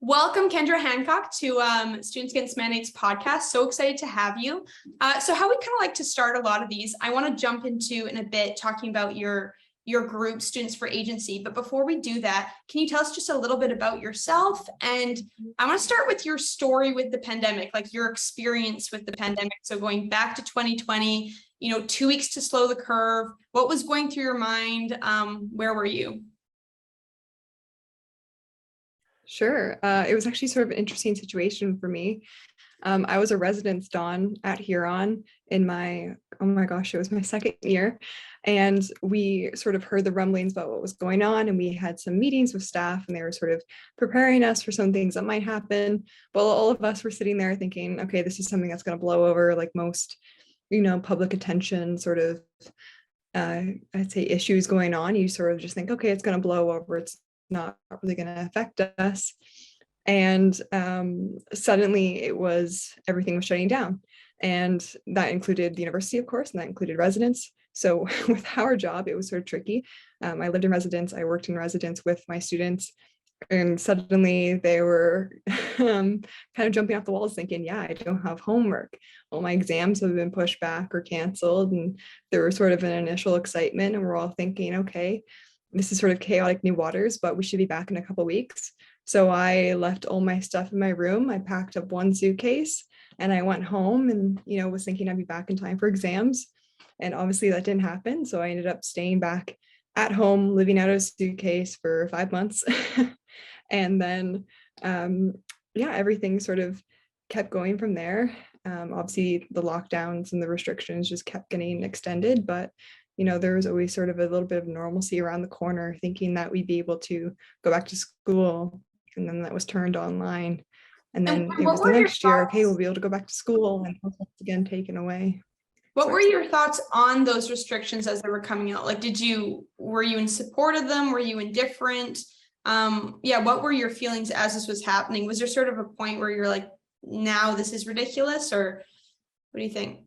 Welcome, Kendra Hancock, to Students Against Mandates podcast. So excited to have you. So how we kind of like to start a lot of these, I want to jump into in a bit talking about your group, Students for Agency. But before we do that, can you tell us just a little bit about yourself? And I want to start with your story with the pandemic, like your experience with the pandemic. So going back to 2020, 2 weeks to slow the curve. What was going through your mind? Where were you? Sure. It was actually sort of an interesting situation for me. I was a residence don at Huron in oh my gosh, it was my second year. And we sort of heard the rumblings about what was going on. And we had some meetings with staff and they were sort of preparing us for some things that might happen. But all of us were sitting there thinking, okay, this is something that's going to blow over, like most, public attention sort of, I'd say issues going on. You sort of just think, okay, it's going to blow over. It's not really going to affect us. And suddenly everything was shutting down. And that included the university, of course, and that included residents. So with our job, it was sort of tricky. I lived in residence, I worked in residence with my students, and suddenly they were kind of jumping off the walls thinking, yeah, I don't have homework. All my exams have been pushed back or canceled. And there was sort of an initial excitement, and we're all thinking, okay, this is sort of chaotic new waters, but we should be back in a couple of weeks. So I left all my stuff in my room. I packed up one suitcase and I went home and, was thinking I'd be back in time for exams. And obviously that didn't happen. So I ended up staying back at home, living out of a suitcase for 5 months. And then, everything sort of kept going from there. Obviously the lockdowns and the restrictions just kept getting extended, but there was always sort of a little bit of normalcy around the corner, thinking that we'd be able to go back to school. And then that was turned online. And then it was the next year, okay, we'll be able to go back to school, and again taken away. What were your thoughts on those restrictions as they were coming out? Like, were you in support of them? Were you indifferent? What were your feelings as this was happening? Was there sort of a point where you're like, now this is ridiculous, or what do you think?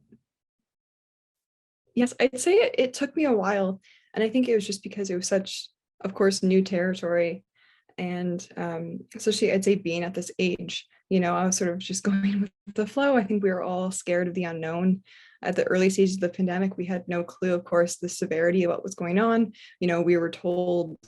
Yes, I'd say it took me a while. And I think it was just because it was such, of course, new territory. And especially I'd say being at this age, I was sort of just going with the flow. I think we were all scared of the unknown. At the early stages of the pandemic, we had no clue, of course, the severity of what was going on. We were told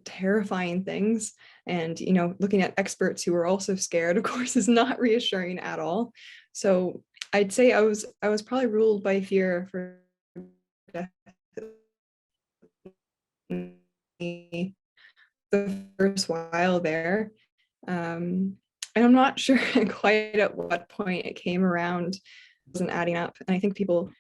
terrifying things. And, looking at experts who were also scared, of course, is not reassuring at all. So I'd say I was probably ruled by fear for the first while there. And I'm not sure quite at what point it came around. It wasn't adding up. And I think people,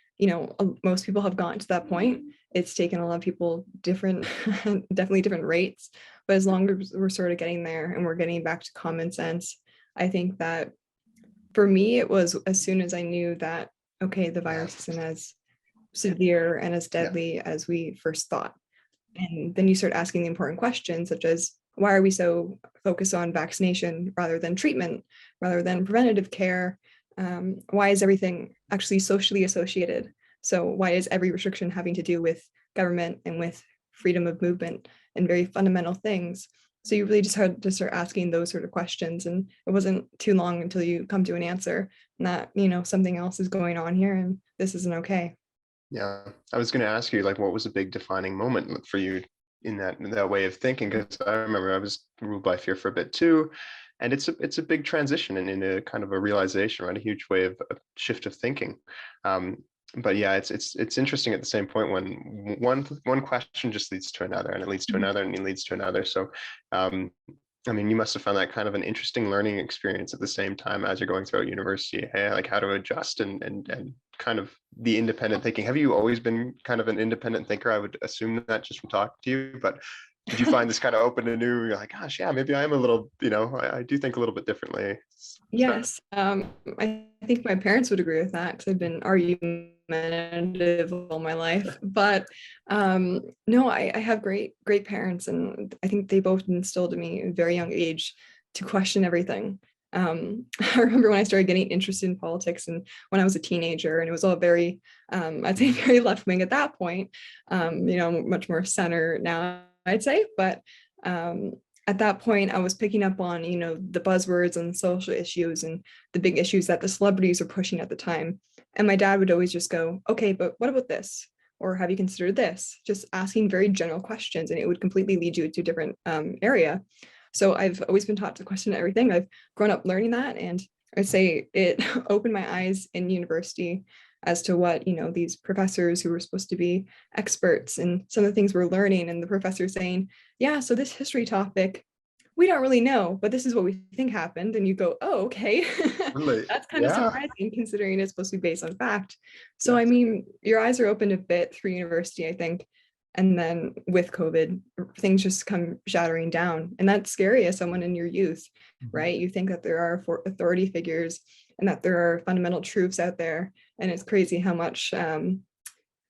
most people have gotten to that point. It's taken a lot of people definitely different rates. But as long as we're sort of getting there and we're getting back to common sense, I think that for me, it was as soon as I knew that, okay, the virus isn't as severe and as deadly as we first thought. And then you start asking the important questions, such as, why are we so focused on vaccination rather than treatment, rather than preventative care? Why is everything actually socially associated? So why is every restriction having to do with government and with freedom of movement and very fundamental things? So you really just had to start asking those sort of questions. And it wasn't too long until you come to an answer that, something else is going on here and this isn't okay. Yeah, I was going to ask you, like, what was a big defining moment for you in that way of thinking? Because I remember I was ruled by fear for a bit too, and it's a big transition and in a kind of a realization, right? A huge way of a shift of thinking. But yeah, it's interesting at the same point when one question just leads to another, and it leads to another, and it leads to another. So, you must have found that kind of an interesting learning experience at the same time as you're going throughout university, hey, like how to adjust and kind of the independent thinking. Have you always been kind of an independent thinker? I would assume that just from talking to you, but did you find this kind of open to new? You're like, gosh, yeah, maybe I am a little, I do think a little bit differently. Yes, I think my parents would agree with that because I've been argumentative all my life. But no, I have great parents, and I think they both instilled in me at a very young age to question everything. I remember when I started getting interested in politics and when I was a teenager, and it was all very, I'd say very left wing at that point, much more center now, I'd say. But at that point I was picking up on, the buzzwords and social issues and the big issues that the celebrities were pushing at the time. And my dad would always just go, okay, but what about this? Or have you considered this? Just asking very general questions, and it would completely lead you to a different area. So I've always been taught to question everything. I've grown up learning that, and I'd say it opened my eyes in university as to what, these professors who were supposed to be experts and some of the things we're learning, and the professor saying, yeah, so this history topic, we don't really know, but this is what we think happened. And you go, oh, okay. Really? That's kind of Yeah. surprising considering it's supposed to be based on fact. So, Yes. I mean, your eyes are opened a bit through university, I think. And then with COVID, things just come shattering down. And that's scary as someone in your youth, right? You think that there are authority figures and that there are fundamental truths out there. And it's crazy how much,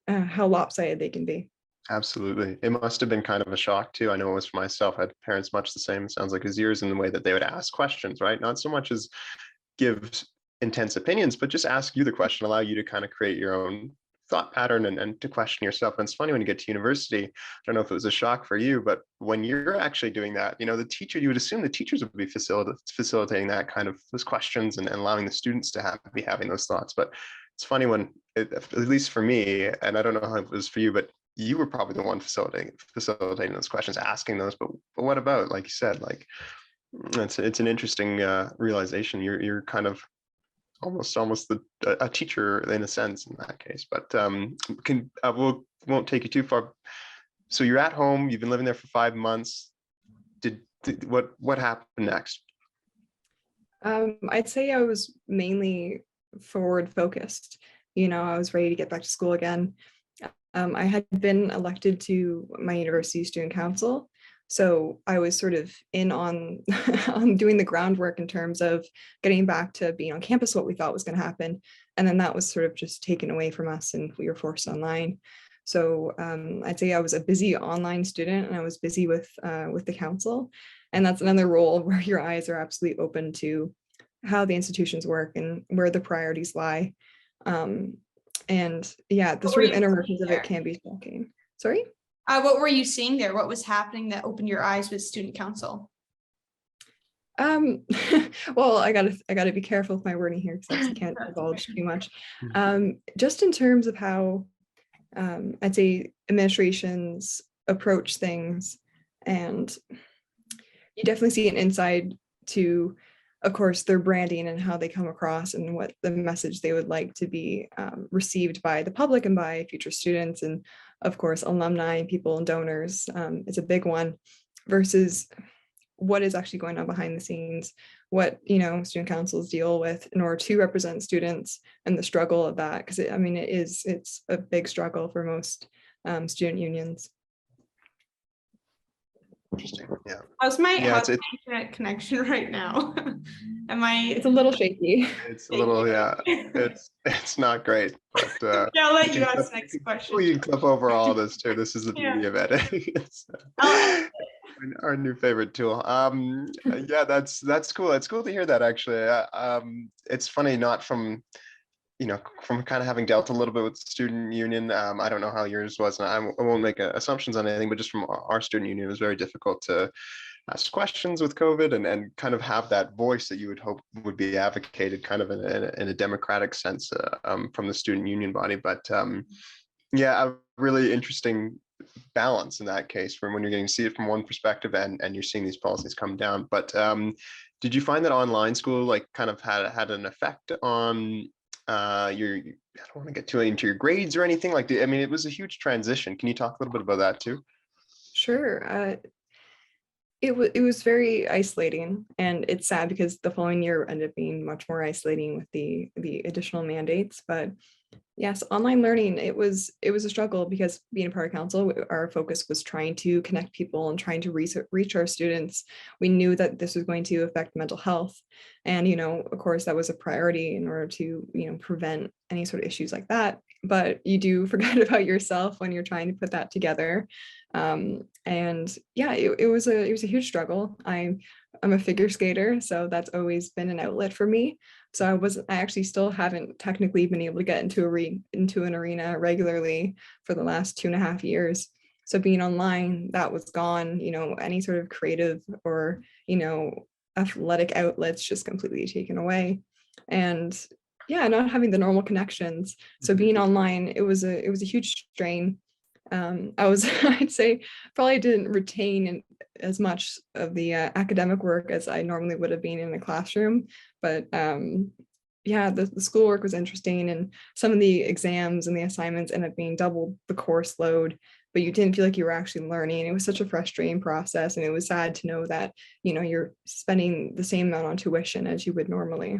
how lopsided they can be. Absolutely. It must have been kind of a shock too. I know it was for myself. I had parents much the same. It sounds like as yours, in the way that they would ask questions, right? Not so much as give intense opinions, but just ask you the question, allow you to kind of create your own thought pattern and to question yourself. And it's funny when you get to university, I don't know if it was a shock for you, but when you're actually doing that, the teacher, you would assume the teachers would be facilitating that kind of those questions and allowing the students to be having those thoughts. But it's funny when, at least for me, and I don't know how it was for you, but you were probably the one facilitating those questions, asking those. But what about, like you said, like it's an interesting realization. You're kind of almost a teacher in a sense in that case. But won't take you too far. So you're at home. You've been living there for 5 months. What happened next? I'd say I was mainly forward focused. I was ready to get back to school again. I had been elected to my university student council, so I was sort of in on on doing the groundwork in terms of getting back to being on campus, what we thought was going to happen, and then that was sort of just taken away from us, and we were forced online. So I'd say I was a busy online student, and I was busy with the council, and that's another role where your eyes are absolutely open to how the institutions work and where the priorities lie. And yeah, the What sort were of you inner seeing workings of there? it can be shocking. Sorry? What were you seeing there? What was happening that opened your eyes with student council? Um, well, I gotta be careful with my wording here because obviously can't divulge too much. Just in terms of how I'd say administrations approach things, and you definitely see an insight to, of course, their branding and how they come across and what the message they would like to be received by the public and by future students, and of course alumni and people and donors is a big one, versus what is actually going on behind the scenes, what student councils deal with in order to represent students, and the struggle of that, because it's a big struggle for most student unions. Interesting. Yeah. How's my Yeah. internet connection right now? It's a little shaky. It's a little, yeah. It's not great, but Yeah, I'll let you can ask clip- the next question. you can clip over all this too. This is the beauty Yeah. of editing. It's, I'll our new favorite tool. Yeah, that's cool. It's cool to hear that actually. It's funny, not from from kind of having dealt a little bit with student union. I don't know how yours was, and I won't make assumptions on anything, but just from our student union, it was very difficult to ask questions with COVID and kind of have that voice that you would hope would be advocated kind of in a democratic sense from the student union body. But yeah, a really interesting balance in that case, from when you're getting to see it from one perspective and you're seeing these policies come down. But did you find that online school like kind of had an effect on your, I don't want to get too into your grades or anything like that? I mean, it was a huge transition. Can you talk a little bit about that too? Sure. It was very isolating, and it's sad because the following year ended up being much more isolating with the additional mandates. But yes, online learning, it was a struggle because being a part of council, our focus was trying to connect people and trying to reach our students. We knew that this was going to affect mental health, and of course that was a priority in order to prevent any sort of issues like that. But you do forget about yourself when you're trying to put that together. And yeah, it was a huge struggle. I'm a figure skater, so that's always been an outlet for me. So I actually still haven't technically been able to get into an arena regularly for the last 2.5 years. So being online, that was gone, any sort of creative or, athletic outlets just completely taken away. And yeah, not having the normal connections. So being online, it was a huge strain. I was, I'd say, probably didn't retain as much of the academic work as I normally would have been in a classroom. But yeah, the schoolwork was interesting, and some of the exams and the assignments ended up being double the course load, but you didn't feel like you were actually learning. It was such a frustrating process, and it was sad to know that, you're spending the same amount on tuition as you would normally.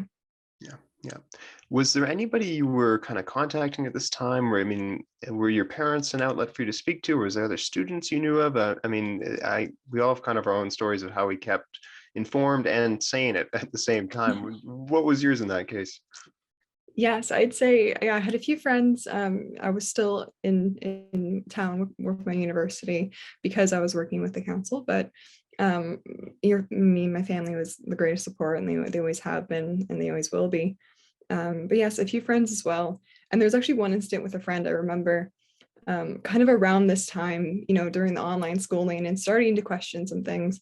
Yeah. Yeah. Was there anybody you were kind of contacting at this time? Or, I mean, were your parents an outlet for you to speak to? Or was there other students you knew of? I mean, we all have kind of our own stories of how we kept informed and sane at the same time. What was yours in that case? Yes, I'd say, yeah, I had a few friends. I was still in town with my university because I was working with the council, but me and my family was the greatest support, and they always have been, and they always will be. But yes, a few friends as well. And there's actually one incident with a friend I remember, kind of around this time, during the online schooling and starting to question some things.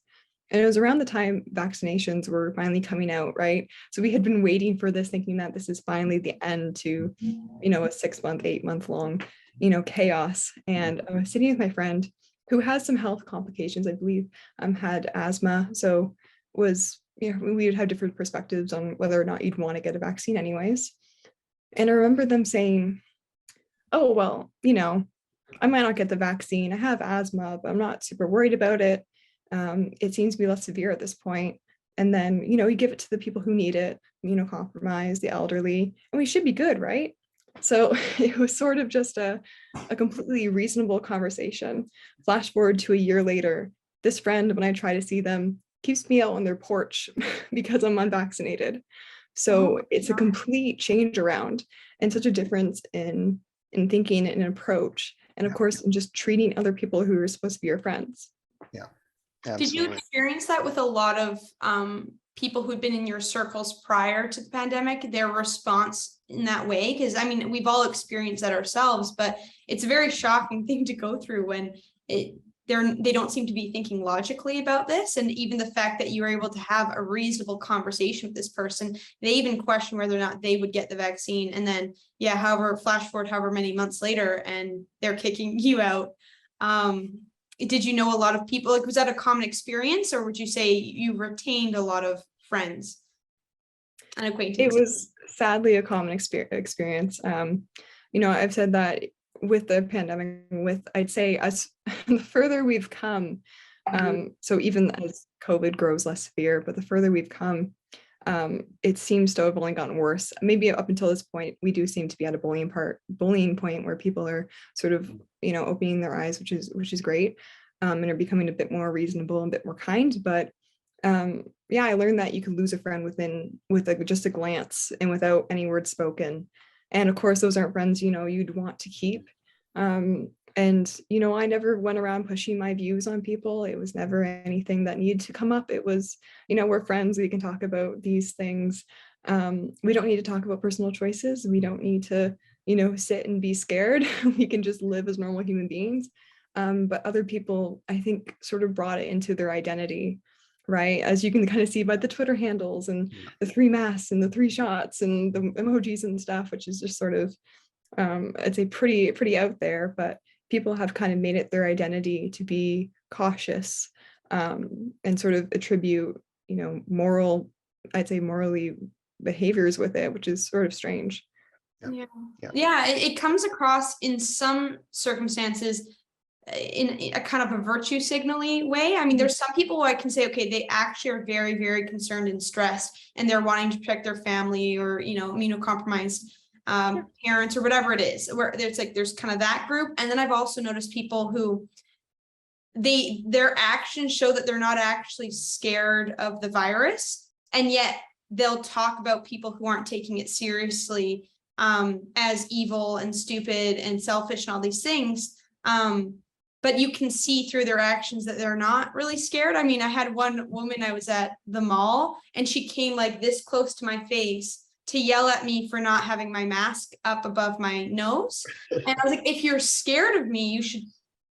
And it was around the time vaccinations were finally coming out, right? So we had been waiting for this, thinking that this is finally the end to, a 6 month, 8 month long, chaos. And I was sitting with my friend who has some health complications, I believe, had asthma. So we would have different perspectives on whether or not you'd want to get a vaccine anyways. And I remember them saying, oh, well, I might not get the vaccine. I have asthma, but I'm not super worried about it. It seems to be less severe at this point. And then, you give it to the people who need it, compromised, the elderly, and we should be good, right? So it was sort of just a completely reasonable conversation. Flash forward to a year later, this friend, when I try to see them, keeps me out on their porch because I'm unvaccinated. So it's a complete change around, and such a difference in thinking and approach. And of course, in just treating other people who are supposed to be your friends. Yeah, Did you absolutely. experience that with a lot of people who'd been in your circles prior to the pandemic, their response in that way? Because I mean, we've all experienced that ourselves, but it's a very shocking thing to go through when they don't seem to be thinking logically about this. And even the fact that you were able to have a reasonable conversation with this person, they even question whether or not they would get the vaccine. And then, yeah, flash forward however many months later, and they're kicking you out. Did you know a lot of people? Like, was that a common experience, or would you say you retained a lot of friends and acquaintances? It was sadly a common experience. I've said that with the pandemic, I'd say as the further we've come, so even as COVID grows less severe, but the further we've come, it seems to have only gotten worse. Maybe up until this point, we do seem to be at a bullying point where people are sort of, opening their eyes, which is great, and are becoming a bit more reasonable and a bit more kind. But yeah, I learned that you could lose a friend with just a glance and without any words spoken. And of course, those aren't friends, you'd want to keep. And, I never went around pushing my views on people. It was never anything that needed to come up. It was, we're friends. We can talk about these things. We don't need to talk about personal choices. We don't need to, sit and be scared. We can just live as normal human beings. But other people, I think, sort of brought it into their identity, right? As you can kind of see by the Twitter handles and the 3 masks and the 3 shots and the emojis and stuff, which is just sort of, I'd say pretty out there, but people have kind of made it their identity to be cautious, and sort of attribute, I'd say morally behaviors with it, which is sort of strange. Yeah, it comes across in some circumstances in a kind of a virtue signaling way. I mean, there's some people who I can say, okay, they actually are very, very concerned and stressed, and they're wanting to protect their family or, immunocompromised parents or whatever it is, where there's kind of that group. And then I've also noticed people who their actions show that they're not actually scared of the virus, and yet they'll talk about people who aren't taking it seriously as evil and stupid and selfish and all these things. But you can see through their actions that they're not really scared. I mean, I had one woman, I was at the mall, and she came like this close to my face to yell at me for not having my mask up above my nose. And I was like, if you're scared of me, you should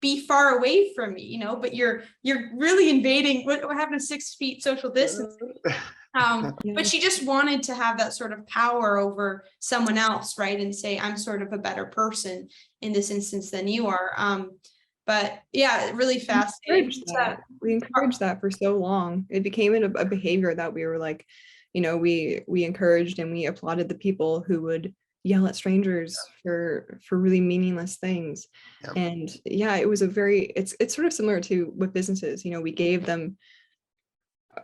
be far away from me, but you're really invading what happened to 6 feet social distance. But she just wanted to have that sort of power over someone else, right? And say, I'm sort of a better person in this instance than you are. But yeah, really fascinating. We encouraged that for so long. It became a behavior that we were like, we encouraged and we applauded the people who would yell at strangers for really meaningless things. Yeah. And yeah, it was it's sort of similar to with businesses. We gave them,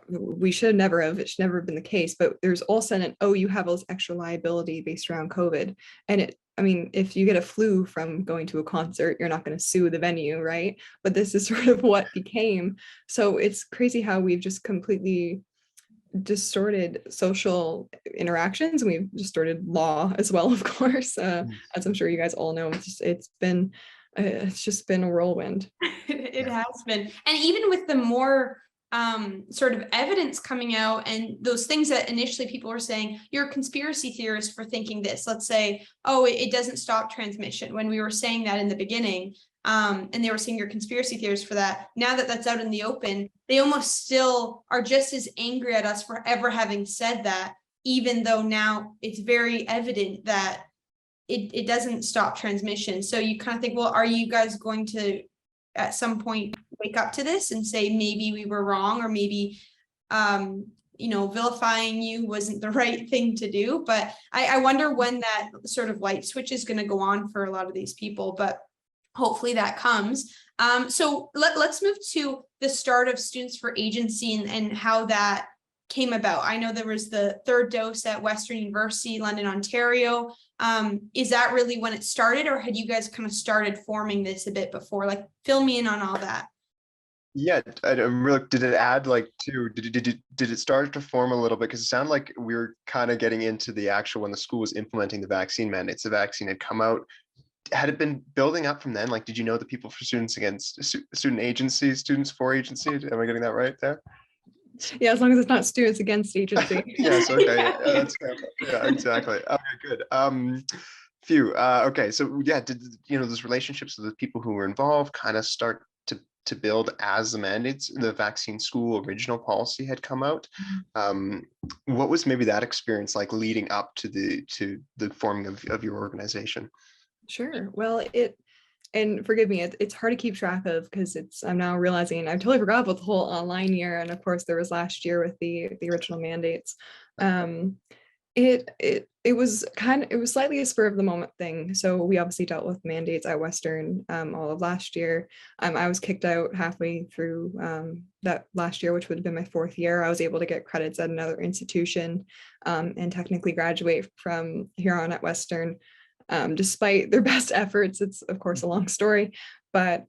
we should never have, it should never have been the case, but there's all of a sudden, oh, you have all this extra liability based around COVID. And if you get a flu from going to a concert, you're not going to sue the venue, right? But this is sort of what became. So it's crazy how we've just completely distorted social interactions, and we've distorted law as well, of course, as I'm sure you guys all know. It's just been a whirlwind. It has been. And even with the more sort of evidence coming out and those things that initially people were saying, you're a conspiracy theorist for thinking this, let's say, oh, it doesn't stop transmission, when we were saying that in the beginning, and they were saying you're conspiracy theorists for that. Now that that's out in the open, they almost still are just as angry at us for ever having said that, even though now it's very evident that it doesn't stop transmission. So you kind of think, well, are you guys going to at some point wake up to this and say, maybe we were wrong, or maybe vilifying you wasn't the right thing to do? But I wonder when that sort of light switch is going to go on for a lot of these people, but hopefully that comes. So let's move to the start of Students for Agency and how that came about. I know there was the 3rd dose at Western University, London, Ontario. Is that really when it started, or had you guys kind of started forming this a bit before? Like, fill me in on all that. Yeah, I'm really. Did it add did it start to form a little bit? Because it sounded like we were kind of getting into the actual, when the school was implementing the vaccine mandates, the vaccine had come out. Had it been building up from then? Like, did you know the people for Students Against Student Agency, Students for Agency? Am I getting that right there? Yeah, as long as it's not Students Against Agency. Yes, okay. That's fair. Yeah, exactly. Okay, good. Okay, so yeah, did those relationships with the people who were involved kind of start to build as the vaccine school original policy had come out? What was maybe that experience like leading up to the forming of your organization? Sure. Well, and forgive me, it's hard to keep track of, because I'm now realizing I totally forgot about the whole online year. And of course there was last year with the original mandates. It was slightly a spur of the moment thing. So we obviously dealt with mandates at Western all of last year. I was kicked out halfway through that last year, which would have been my 4th year. I was able to get credits at another institution and technically graduate from here on at Western. Despite their best efforts. It's of course a long story, but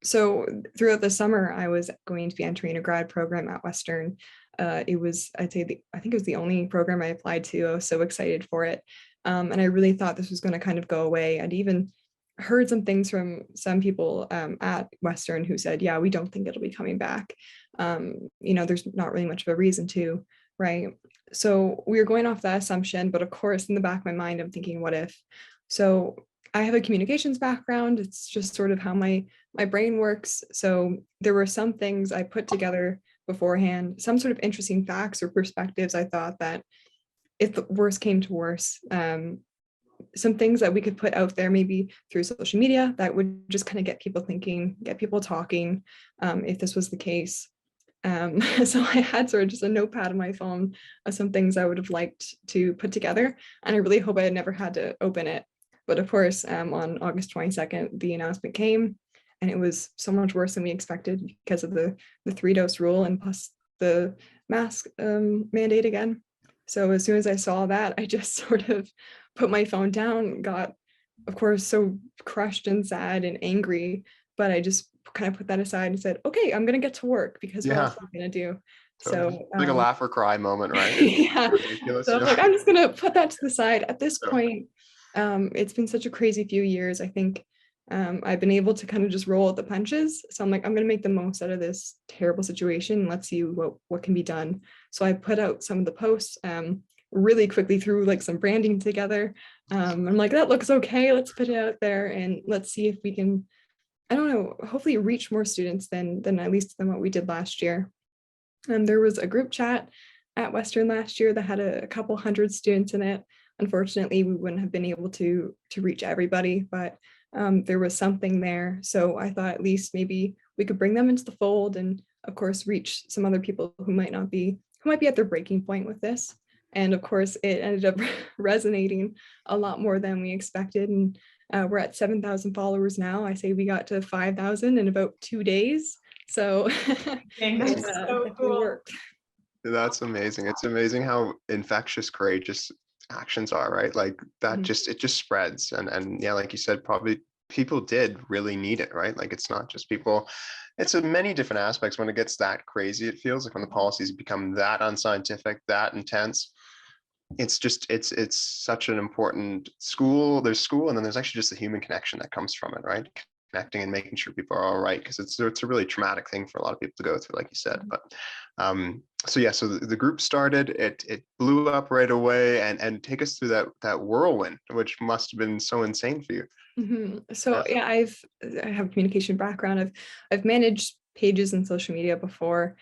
so throughout the summer, I was going to be entering a grad program at Western. It was, I think it was the only program I applied to. I was so excited for it. And I really thought this was going to kind of go away. I'd even heard some things from some people at Western who said, yeah, we don't think it'll be coming back. There's not really much of a reason to, right? So we were going off that assumption, but of course, in the back of my mind, I'm thinking, what if? So I have a communications background. It's just sort of how my brain works. So there were some things I put together beforehand, some sort of interesting facts or perspectives. I thought that if the worst came to worst, some things that we could put out there, maybe through social media, that would just kind of get people thinking, get people talking, if this was the case. So I had sort of just a notepad on my phone of some things I would have liked to put together. And I really hope I had never had to open it. But of course, on August 22nd, the announcement came, and it was so much worse than we expected because of the 3-dose rule and plus the mask mandate again. So as soon as I saw that, I just sort of put my phone down, got, of course, so crushed and sad and angry, but I just kind of put that aside and said, okay, I'm going to get to work, because what else am I going to do? So like a laugh or cry moment, right? Yeah. So I'm like, I'm just going to put that to the side at this point. It's been such a crazy few years. I think I've been able to kind of just roll with the punches. So I'm like, I'm going to make the most out of this terrible situation. Let's see what can be done. So I put out some of the posts really quickly, threw like some branding together. I'm like, that looks okay. Let's put it out there and let's see if we can I don't know, hopefully reach more students than at least than what we did last year. There was a group chat at Western last year that had a couple hundred students in it. Unfortunately, we wouldn't have been able to reach everybody, but there was something there. So I thought at least maybe we could bring them into the fold and of course reach some other people who might be at their breaking point with this. And of course, it ended up resonating a lot more than we expected. And we're at 7,000 followers now. I say we got to 5,000 in about 2 days. So Dang, it that's so definitely cool. worked. That's amazing. It's amazing how infectious courageous actions are, right? Like that Mhm. it just spreads. And yeah, like you said, probably people did really need it, right? Like it's not just people, it's in many different aspects. When it gets that crazy, it feels like when the policies become that unscientific, that intense, it's just it's such an important school. There's school, and then there's actually just the human connection that comes from it, right? Connecting and making sure people are all right, because it's a really traumatic thing for a lot of people to go through, like you said. But so yeah, so the group started, it blew up right away, and take us through that whirlwind, which must have been so insane for you. So yeah, I have a communication background. I've managed pages in social media before.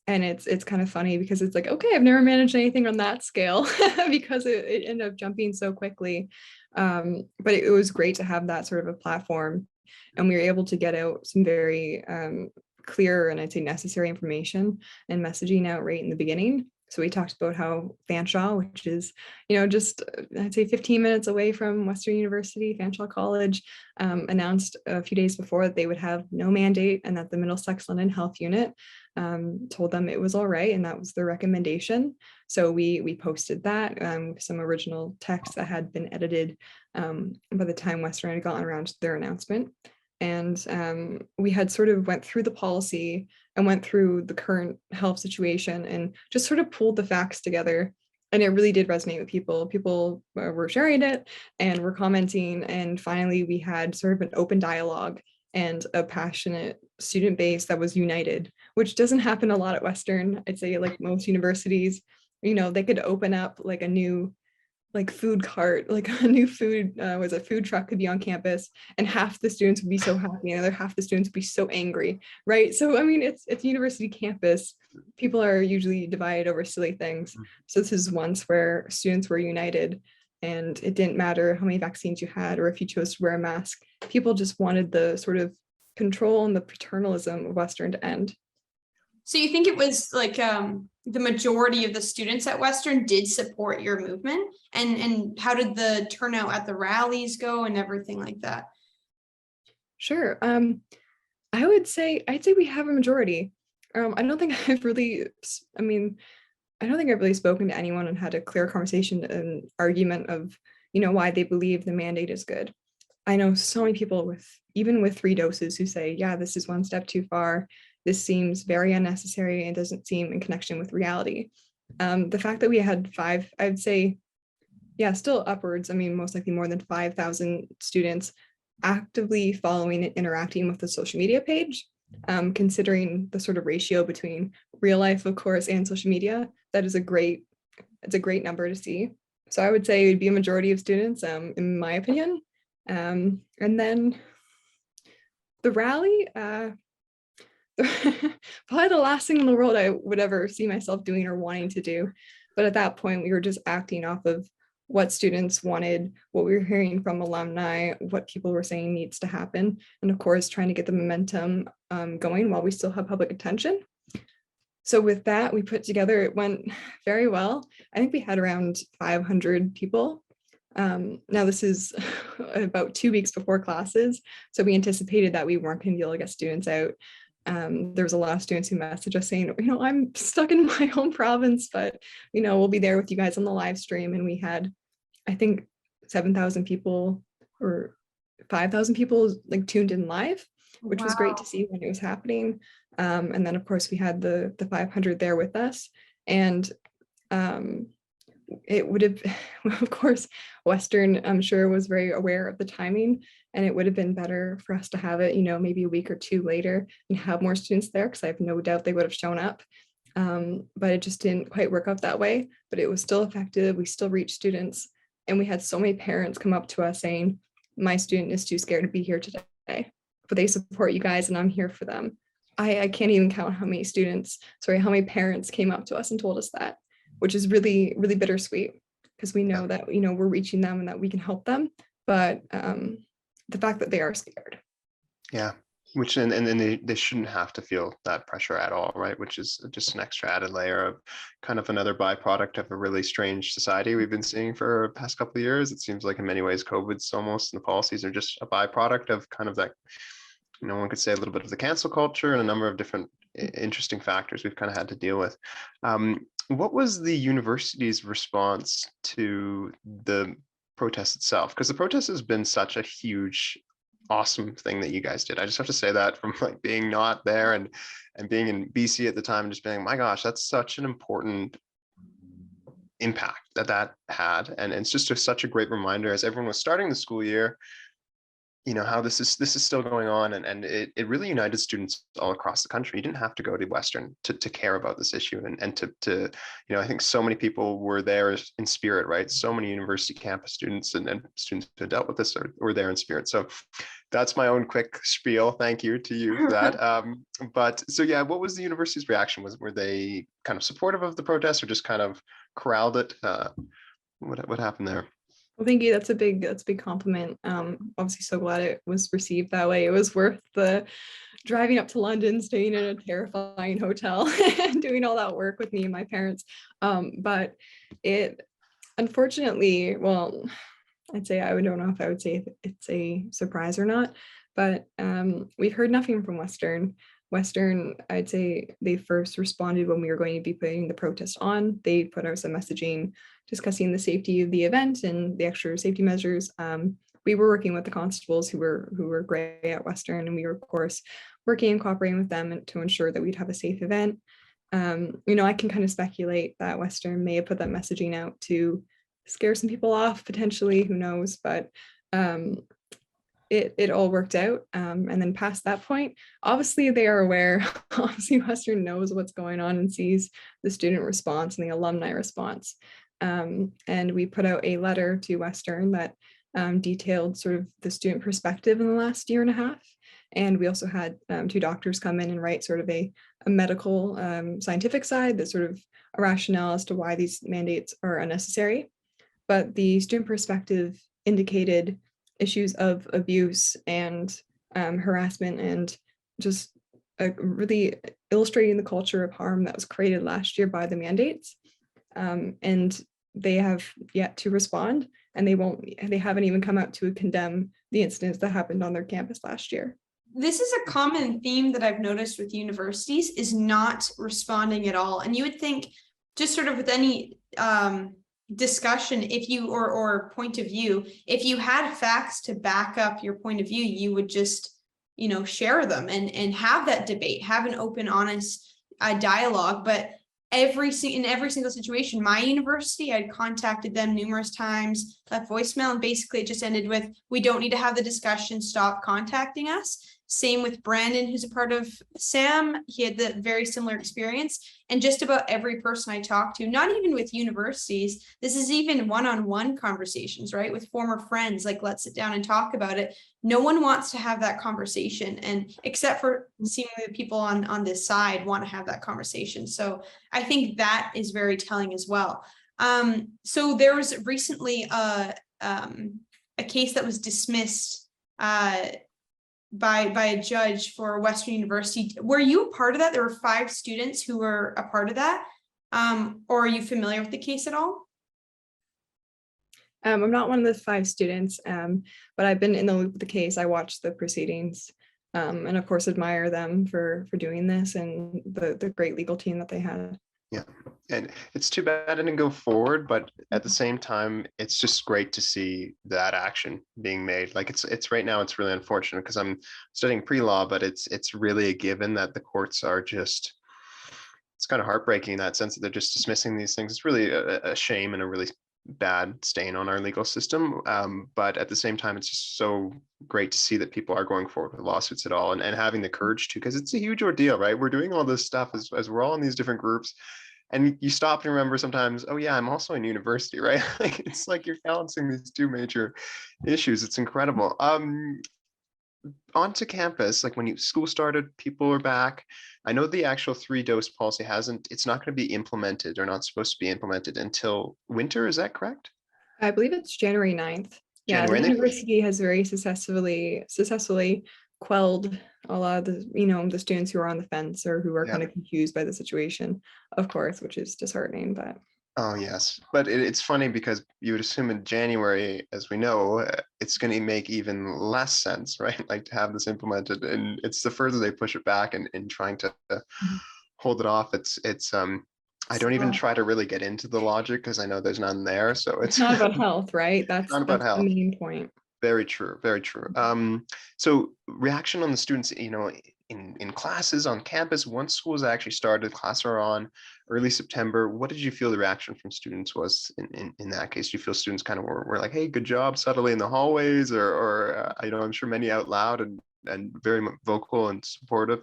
And it's kind of funny because it's like, okay, I've never managed anything on that scale because it ended up jumping so quickly. But it was great to have that sort of a platform, and we were able to get out some very clear and I'd say necessary information and messaging out right in the beginning. So we talked about how Fanshawe, which is, just I'd say 15 minutes away from Western University, Fanshawe College, announced a few days before that they would have no mandate and that the Middlesex London Health Unit told them it was all right, and that was their recommendation. So we posted that with some original text that had been edited by the time Western had gotten around to their announcement. And we had sort of went through the policy and went through the current health situation and just sort of pulled the facts together. And it really did resonate with people. People were sharing it and were commenting. And finally, we had sort of an open dialogue and a passionate student base that was united, which doesn't happen a lot at Western. I'd say like most universities, they could open up like a new like food cart, like a new food was a food truck could be on campus, and half the students would be so happy and the other half the students would be so angry, right? So I mean, it's university campus. People are usually divided over silly things. So this is once where students were united, and it didn't matter how many vaccines you had or if you chose to wear a mask. People just wanted the sort of control and the paternalism of Western to end. So you think it was like the majority of the students at Western did support your movement, and how did the turnout at the rallies go and everything like that? Sure. I'd say we have a majority. I don't think I've really, I mean, I don't think I've really spoken to anyone and had a clear conversation and argument of, why they believe the mandate is good. I know so many people even with 3 doses who say, yeah, this is one step too far. This seems very unnecessary and doesn't seem in connection with reality. The fact that we had 5, I'd say, yeah, still upwards. I mean, most likely more than 5,000 students actively following and interacting with the social media page, considering the sort of ratio between real life, of course, and social media, that is it's a great number to see. So I would say it would be a majority of students, in my opinion. And then the rally, probably the last thing in the world I would ever see myself doing or wanting to do. But at that point, we were just acting off of what students wanted, what we were hearing from alumni, what people were saying needs to happen, and of course, trying to get the momentum going while we still have public attention. So with that, we put together, it went very well. I think we had around 500 people. Now this is about 2 weeks before classes, so we anticipated that we weren't going to be able to get students out. There was a lot of students who messaged us saying, I'm stuck in my home province, but we'll be there with you guys on the live stream. And we had, I think, 7,000 people or 5,000 people like tuned in live, which was great to see when it was happening. And then of course we had the 500 there with us, and it would have, of course, Western, I'm sure, was very aware of the timing, and it would have been better for us to have it, maybe a week or 2 later and have more students there, because I have no doubt they would have shown up. But it just didn't quite work out that way. But it was still effective. We still reached students, and we had so many parents come up to us saying, my student is too scared to be here today. but they support you guys and I'm here for them. I can't even count how many parents came up to us and told us that, which is really, really bittersweet because we know that, we're reaching them and that we can help them. But the fact that they are scared. Yeah. Which and then they shouldn't have to feel that pressure at all, right? Which is just an extra added layer of kind of another byproduct of a really strange society we've been seeing for the past couple of years. It seems like in many ways COVID's almost, and the policies are just a byproduct of kind of that, one could say a little bit of the cancel culture and a number of different interesting factors we've kind of had to deal with. What was the university's response to the protest itself? Because the protest has been such a huge awesome thing that you guys did. I just have to say that from like being not there and being in BC at the time and just being, my gosh, that's such an important impact that had. And it's just such a great reminder as everyone was starting the school year, how this is still going on, and it really united students all across the country. You didn't have to go to Western to care about this issue and to I think so many people were there in spirit, right? So many university campus students and students who dealt with this were there in spirit. So that's my own quick spiel. Thank you to you for that. But so yeah, what was the university's reaction? Were they kind of supportive of the protest or just kind of corralled it? What happened there? Well, thank you. That's a big compliment. Obviously so glad it was received that way. It was worth the driving up to London, staying in a terrifying hotel and doing all that work with me and my parents. But it unfortunately, well, I don't know if I would say it's a surprise or not, but we've heard nothing from Western. Western, I'd say they first responded when we were going to be putting the protest on. They put out some messaging discussing the safety of the event and the extra safety measures. We were working with the constables who were great at Western, and we were of course working and cooperating with them to ensure that we'd have a safe event. I can kind of speculate that Western may have put that messaging out to scare some people off potentially, who knows, but it all worked out. And then past that point, obviously they are aware, obviously Western knows what's going on and sees the student response and the alumni response. And we put out a letter to Western that detailed sort of the student perspective in the last year and a half. And we also had 2 doctors come in and write sort of a medical scientific side, that sort of a rationale as to why these mandates are unnecessary. But the student perspective indicated issues of abuse and harassment and just really illustrating the culture of harm that was created last year by the mandates. And they have yet to respond, and they haven't even come out to condemn the incidents that happened on their campus last year. This is a common theme that I've noticed with universities, is not responding at all. And you would think, just sort of with any discussion, if you or point of view, if you had facts to back up your point of view, you would just share them and have that debate, have an open, honest dialogue. But in every single situation, my university, I'd contacted them numerous times, left voicemail, and basically it just ended with, we don't need to have the discussion, stop contacting us. Same with Brandon, who's a part of SAM. He had the very similar experience. And just about every person I talked to, not even with universities, this is even one-on-one conversations, right? With former friends, like, let's sit down and talk about it. No one wants to have that conversation. And except for seemingly the people on this side want to have that conversation. So I think that is very telling as well. So there was recently a case that was dismissed by a judge for Western University. Were you a part of that? There were 5 students who were a part of that. Or are you familiar with the case at all? I'm not one of the 5 students, but I've been in the loop with the case. I watched the proceedings, and of course admire them for doing this and the great legal team that they had. Yeah, and it's too bad it didn't go forward, but at the same time, it's just great to see that action being made. Like it's right now, it's really unfortunate because I'm studying pre-law, but it's really a given that the courts are just, it's kind of heartbreaking in that sense that they're just dismissing these things. It's really a shame and a really bad stain on our legal system. But at the same time, it's just so great to see that people are going forward with lawsuits at all and having the courage to, because it's a huge ordeal, right? We're doing all this stuff as we're all in these different groups. And you stop and remember sometimes, oh yeah, I'm also in university, right? Like it's like you're balancing these 2 major issues. It's incredible. onto campus, like when school started, people were back. I know the actual 3-dose policy it's not going to be implemented, or not supposed to be implemented until winter. Is that correct? I believe it's January 9th. Yeah, the January. And they pushed. university has very successfully quelled a lot of the, the students who are on the fence or who are Yeah. kind of confused by the situation, of course, which is disheartening, but Oh, yes. But it's funny because you would assume in January, as we know, it's going to make even less sense, right? Like to have this implemented, and it's the further they push it back and in trying to hold it off. I don't even so try to really get into the logic because I know there's none there. So it's it's not about health, right? not about That's the health. main point. Very true. Very true. So reaction on the students, in classes on campus, once schools actually started, classes are on early September. What did you feel the reaction from students was in that case? Do you feel students kind of were like, hey, good job, subtly in the hallways, or I'm sure many out loud and very vocal and supportive.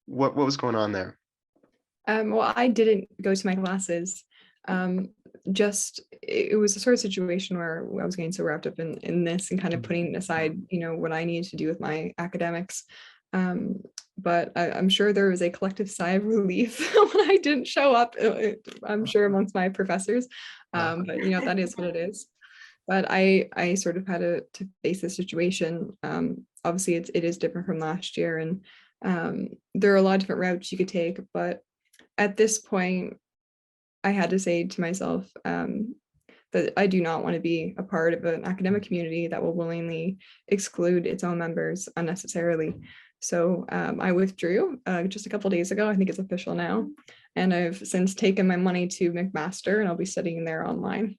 What was going on there? Well, I didn't go to my classes. Just it was a sort of situation where I was getting so wrapped up in this and kind of putting aside, what I needed to do with my academics. But I'm sure there was a collective sigh of relief when I didn't show up. I'm sure amongst my professors. But that is what it is. But I sort of had to face the situation. Obviously, it is different from last year, and there are a lot of different routes you could take. But at this point, I had to say to myself that I do not want to be a part of an academic community that will willingly exclude its own members unnecessarily. So I withdrew just a couple days ago. I think it's official now. And I've since taken my money to McMaster, and I'll be studying there online.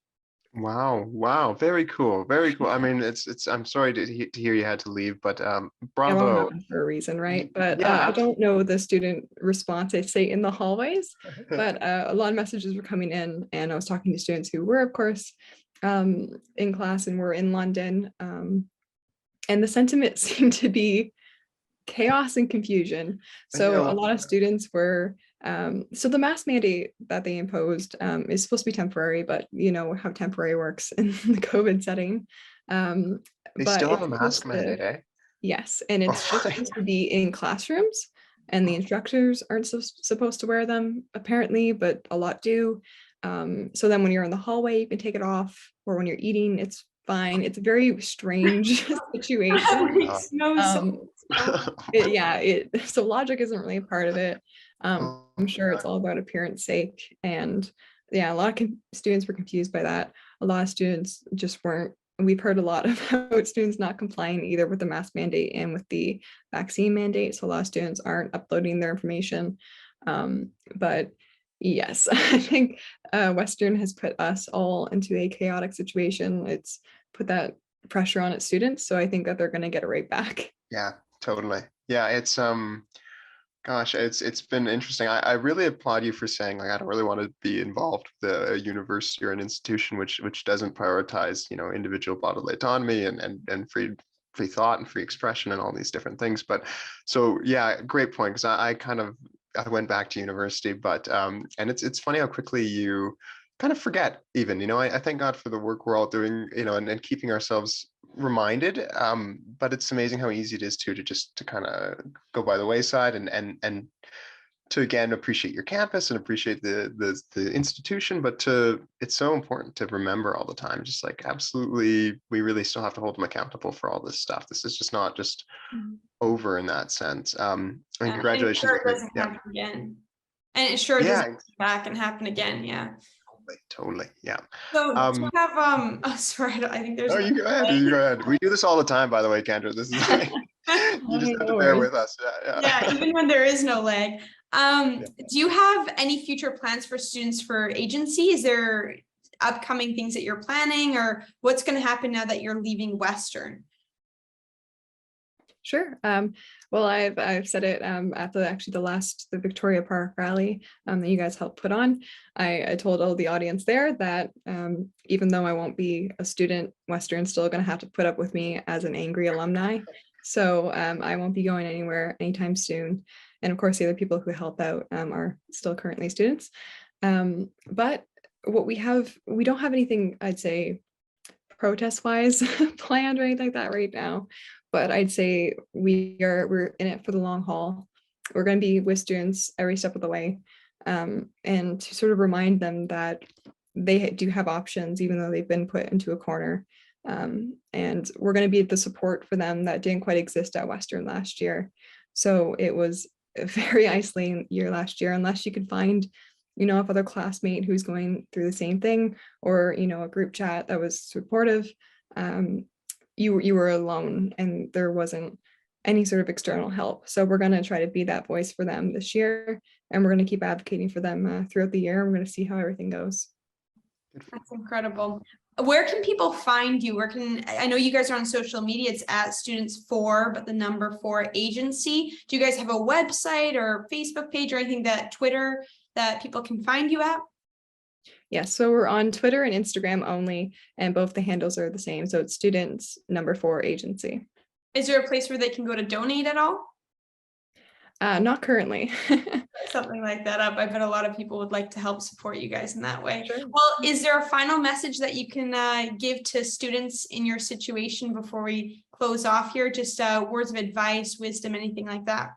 Wow. Very cool. Very cool. I mean, I'm sorry to hear you had to leave, but Yeah, well, bravo. happened for a reason, right? But Yeah. I don't know the student response, I say, in the hallways, but a lot of messages were coming in, and I was talking to students who were, of course, in class and were in London. And the sentiment seemed to be chaos and confusion. So a lot of students were, so the mask mandate that they imposed is supposed to be temporary, but you know how temporary works in the COVID setting. They But still have it's a mask supposed to, mandate, eh? yes, and it's just supposed to be in classrooms, and the instructors aren't supposed to wear them apparently, but a lot do. So then when you're in the hallway, you can take it off, or when you're eating, it's fine. It's a very strange situation. Makes no sense. So logic isn't really a part of it. I'm sure it's all about appearance sake, and yeah, a lot of students were confused by that. A lot of students just weren't. We've heard a lot about students not complying either with the mask mandate and with the vaccine mandate. So a lot of students aren't uploading their information. But yes, I think Western has put us all into a chaotic situation. It's put that pressure on its students. So I think that they're going to get it right back. Yeah, totally. Yeah, gosh, it's been interesting. I really applaud you for saying, like, I don't really want to be involved with a university or an institution which doesn't prioritize, individual bodily autonomy and free thought and free expression and all these different things. But so yeah, great point, because I went back to university, but and it's funny how quickly you kind of forget even, I thank God for the work we're all doing, and keeping ourselves reminded. But it's amazing how easy it is to kind of go by the wayside and to again appreciate your campus and appreciate the institution, but it's so important to remember all the time, just like absolutely, we really still have to hold them accountable for all this stuff. This is just not just over in that sense. And congratulations. Sure it doesn't happen again. And it sure doesn't come back and happen again. Yeah. Totally. Yeah. So do you have sorry, I think there's Oh, you go ahead. You go ahead. We do this all the time, by the way, Kendra. This is like, you just have to bear with us. Yeah, even when there is no lag. Do you have any future plans for students for agency? Is there upcoming things that you're planning, or what's going to happen now that you're leaving Western? Sure. Well, I've said it at the Victoria Park rally that you guys helped put on. I told all the audience there that even though I won't be a student, Western's still going to have to put up with me as an angry alumni. So I won't be going anywhere anytime soon. And of course, the other people who help out are still currently students. But what we don't have anything, I'd say, protest wise planned or anything like that right now. but I'd say we're in it for the long haul. We're going to be with students every step of the way, and to sort of remind them that they do have options, even though they've been put into a corner. And we're going to be the support for them that didn't quite exist at Western last year. So it was a very isolating year last year, unless you could find, a other classmate who's going through the same thing, or, a group chat that was supportive. You were alone and there wasn't any sort of external help. So we're going to try to be that voice for them this year, and we're going to keep advocating for them throughout the year. We're going to see how everything goes. That's incredible. Where can people find you? I know you guys are on social media, it's at Students For, but the number 4 agency. Do you guys have a website or Facebook page or anything, that Twitter, that people can find you at? Yeah, so we're on Twitter and Instagram only, and both the handles are the same. So it's Students number 4 agency. Is there a place where they can go to donate at all? Not currently. Something like that up. I bet a lot of people would like to help support you guys in that way. Sure. Well, is there a final message that you can give to students in your situation before we close off here? Just words of advice, wisdom, anything like that?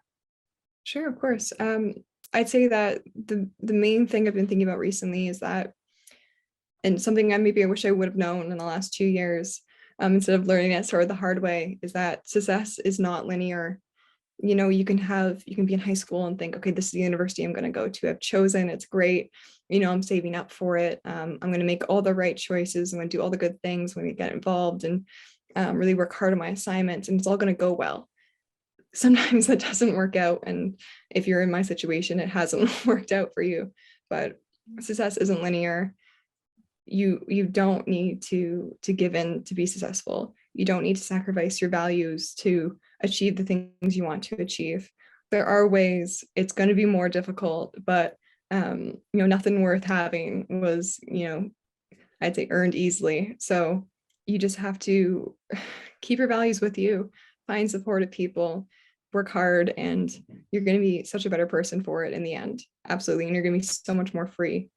Sure, of course. I'd say that the main thing I've been thinking about recently is that, and something I wish I would have known in the last 2 years, instead of learning it sort of the hard way, is that success is not linear. You can be in high school and think, okay, this is the university I'm going to go to. I've chosen, it's great. I'm saving up for it. I'm going to make all the right choices. I'm going to do all the good things when we get involved, and really work hard on my assignments, and it's all going to go well. Sometimes that doesn't work out. And if you're in my situation, it hasn't worked out for you, but success isn't linear. You don't need to give in to be successful. You don't need to sacrifice your values to achieve the things you want to achieve. There are ways. It's going to be more difficult, but nothing worth having was, I'd say, earned easily. So you just have to keep your values with you, find supportive people, work hard, and you're going to be such a better person for it in the end. Absolutely. And you're going to be so much more free.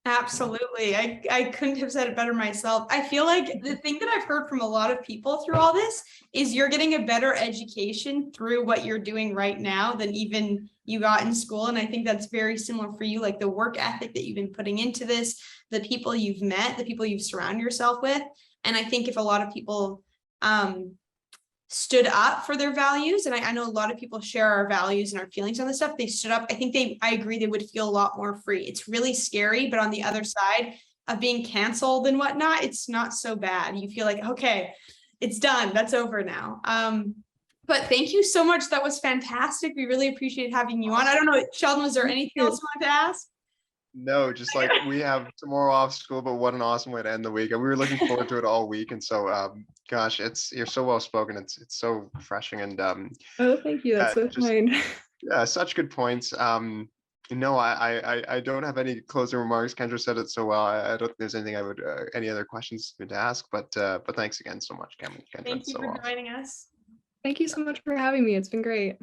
Absolutely. I couldn't have said it better myself. I feel like the thing that I've heard from a lot of people through all this is you're getting a better education through what you're doing right now than even you got in school. And I think that's very similar for you, like the work ethic that you've been putting into this, the people you've met, the people you've surrounded yourself with. And I think if a lot of people stood up for their values, and I know a lot of people share our values and our feelings on this stuff, they stood up, I agree they would feel a lot more free. It's really scary, but on the other side of being canceled and whatnot, it's not so bad. You feel like, okay, it's done, that's over now. But thank you so much, that was fantastic. We really appreciate having you on. I don't know, Sheldon, was there anything else you wanted to ask? No, just like we have tomorrow off school, but what an awesome way to end the week. And we were looking forward to it all week. And so, gosh, you're so well spoken. It's so refreshing. And Oh, thank you. That's so kind. Yeah, such good points. No, I don't have any closing remarks. Kendra said it so well. I don't think there's anything I would any other questions to ask. But thanks again so much, Kendra. Thank you for joining us. Thank you so much for having me. It's been great.